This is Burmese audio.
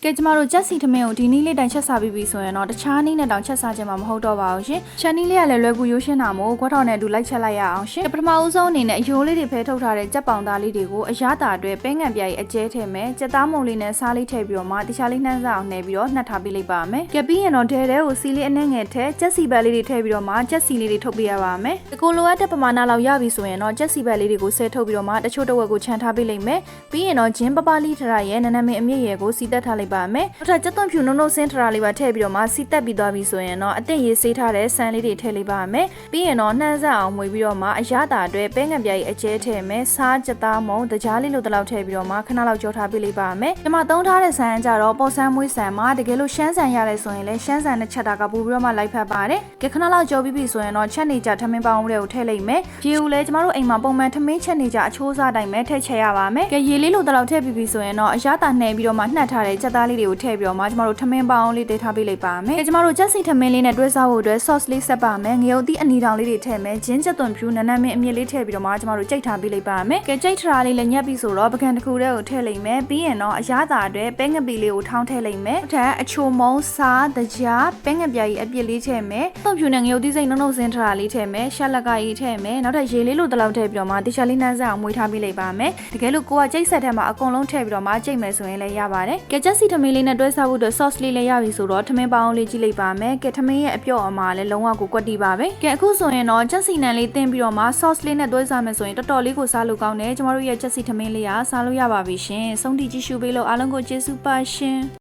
ကဲကျမတို့ကြက်စီထမင်းကိုဒီနည်းလေးတိုင်းချက်စားပြီးပြီဆိုရင်တော့တခြားနည်းနဲ့တောင်ချက်စားခြင်းမှာမဟုတ်တော့ပါဘူးရှင်။ချက်နည်းလေးကလည်းလွယ်ကူရိုးရှင်းတာမို့ခွက်ထောင်နဲ့အတူလိုက်ချက်လိုက်ရအောင်ရှင်။ပထမဦးဆုံးအနေနဲ့အယိုးလေးတွေဖဲထုတ်ထားတဲ့ကြက်ပေါင်သားလေးတွေကိုအရသာအတွက်ပဲငံပြားကြီးအကျဲထည့်မယ်။ကြက်သားမုံလေးနဲ့စားလေးထည့်ပြီးတော့မှတခြားလေးနှမ်းစားအောင်နှဲပြီးတော့နှက်ထားပေးလိုက်ပါမယ်။ကဲပြီးရင်တော့ထဲကိုစီလေးအနှဲငယ်ထည့်ကြက်စီဘက်လေးတွေထည့်ပြီးတော့မှကြက်စီလေးတွေထုတ်ပေးရပါမယ်။ဒီကိုလိုအပ်တဲ့ပမာဏလောက်ရပြီဆိုရင်တော့ကြက်စီဘက်လေးတွေကိုဆဲထုတ်ပြီးတော့မှတချို့တစ်ဝက်ကိုခြံထားပေးလိုက်မယ်။ပြီးရင်တော့ဂျင်းပပလေးထရရဲ့နနမင်းအမြင့်ရဲကိုစီတက်ထားလိုက်ပါမယ်။နောက်ထပ်ကျက်သွန်ဖြူနုံနုံစင်းထရာလေးပါထည့်ပြီးတော့မှစီတက်ပြီးသွားပြီဆိုရင်တော့အသင့်ရေးဆေးထားတဲ့ဆန်လေးတွေထည့်လိုက်ပါမယ်ပြီးရင်တော့နှမ်းဆက်အောင်မွေပြီးတော့မှအရသာအတွက်ပဲငံပြားကြီးအကျဲထည့်မယ်စားကြက်သားမုံတကြားလေးလိုတလောက်ထည့်ပြီးတော့မှခဏလောက်ကြောထားပေးလိုက်ပါမယ်ဒီမှာသုံးထားတဲ့ဆန်ကြတော့ပေါ်ဆန်းမွေးဆန်မှာတကယ်လို့ရှမ်းဆန်ရတယ်ဆိုရင်လည်းရှမ်းဆန်နဲ့ချက်တာကပို့ပြီးတော့မှလိုက်ဖက်ပါတယ်ကဲခဏလောက်ကြောပြီးပြီဆိုရင်တော့ချက်နေကြထမင်းပေါင်းလေးကိုထည့်လိုက်မယ်ရေကိုလည်းကျမတို့အိမ်မှာပုံမှန်ထမင်းချက်နေကြအချိုးစားတိုင်းပဲထည့်ချက်ရပါမယ်ကဲရေလေးလိုတလောက်ထည့်ပြီးပြီဆိုရင်တော့အရသာနှဲပြီးတော့မှနှက်ထားတဲ့ကြက်သားလေးတွေကိုထည့်ပြီးတော့မှကျမတို့ထမင်းပေါင်းလေးတည်ထားပေးလိုက်ပါမယ်။ကျမတို့ကြက်စီထမင်းလေးနဲ့တွဲစားဖို့အတွက် sauce လေးဆက်ပါမယ်။ငရုတ်သီးအနီတောင်လေးတွေထည့်မယ်။ဂျင်းချက်သွန်ဖြူနနမင်းအမြင့်လေးထည့်ပြီးတော့မှကျမတို့ကြိတ်ထားပေးလိုက်ပါမယ်။ကဲကြိတ်ထရာလေးလည်းညက်ပြီးဆိုတော့ပကံတစ်ခုတည်းကိုထည့်လိုက်မယ်။ပြီးရင်တော့အရသာအတွက်ပဲငပီလေးကိုထောင်းထည့်လိုက်မယ်။ထပ်အချိုမုံစားတကြားပဲငပြားကြီးအပြစ်လေးထည့်မယ်။သွန်ဖြူနဲ့ငရုတ်သီးစိမ့်နှုံနှုံစင်းထရာလေးထည့်မယ်။ရှက်လက်ကကြီးထည့်မယ်။နောက်ထပ်ရေလေးလိုတလောက်ထည့်ပြီးတော့မှတခြားလေးနှမ်းဆက်အောင်မွေးထားပေးလိုက်ပါမယ်။တကယ်လို့ကိုကကြိတ်ဆက်ထဲမှာအကုန်လုံးထည့်ပြီးတော့မှကြိတ်မယ်ဆိုရင်လည်းရပါတယ်။ကဲကြက်စီထမင်းလေးနဲ့တွဲစားဖို့အတွက် sauce လေးလည်းရပြီဆိုတော့ထမင်းပေါင်းလေးကြည့်လိုက်ပါမယ်ကဲထမင်းရဲ့အပြော့အမာလည်းလုံးဝကိုကွက်တီပါပဲကဲအခုဆိုရင်တော့ချက်စီနံလေးတင်းပြီးတော့မှ sauce လေးနဲ့တွဲစားမယ်ဆိုရင်တော်တော်လေးကိုစားလို့ကောင်းတယ်ကျမတို့ရဲ့ချက်စီထမင်းလေးကစားလို့ရပါပြီရှင်ဆုံးထိကြည့်ရှုပေးလို့အားလုံးကိုကျေးဇူးပါရှင်